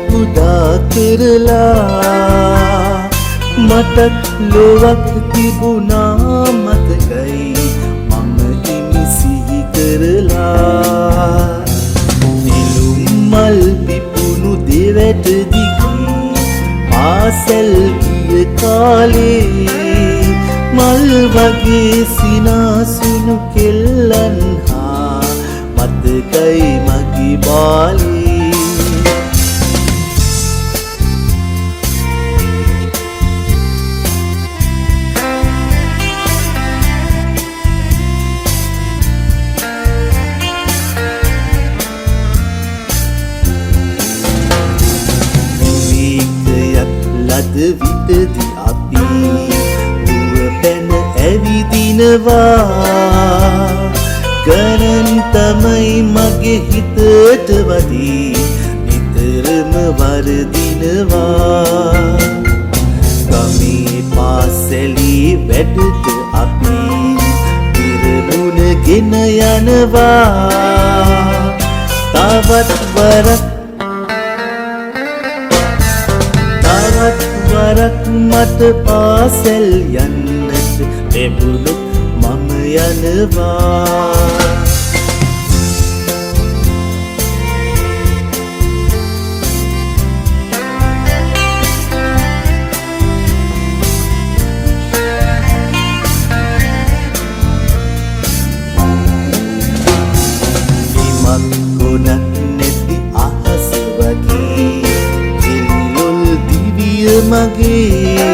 කුඩා කරලා මටත් ලොවක් තිබුණා මතකයි මම ඉමිසිහි කරලා නිලුම් මල් පිපුණු දෙවැට දිගේ පාසැල් ගිය කාලේ මල් වගේ සිනාසුණු කෙල්ලන් හා මතකයි මගේ බාලේ ලද විටදි අපි රුව පැන ඇවිදිනවා ගණන් තමයි මගේ හිතට වදී නිතරම වරදිනවා ගමේ පාසැලේ වැඩට අපි පිරමුණ ගෙන යනවා තවත් වරක් වරක් මට පාසැල් යන්නට ලැබුණොත් මම යනවා විමක් ගොඩක් නැති අහස වගේ මගේ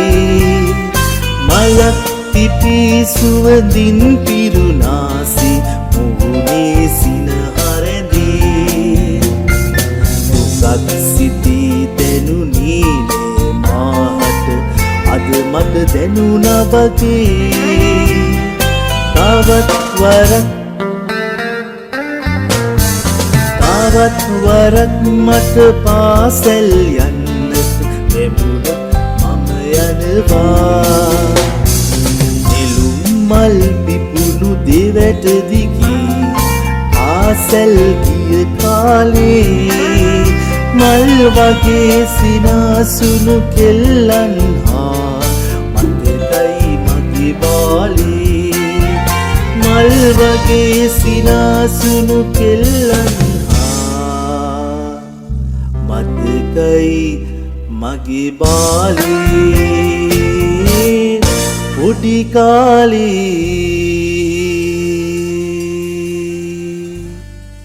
මලක් පිපි සුවඳින් පිරුණාසි මුහුණේ සිනහරදී දුකක් සිතී දැනුනීනේ මාහට අද මට දැනුණා වගේ තවත් වරක් මට පාසැල් යන්නට ලැබුණොත් මම යනවා නිලුම් මල් පිපුණු දෙවැට දිගේ පාසැල් ගිය කාලේ මල් වගේ සිනාසුණු කෙල්ලන් හා මතකයි මගේ බාලේ මල් වගේ සිනාසුණු කෙල්ලන් හා මතකයි මගේ බාලේ පොඩි කාලේ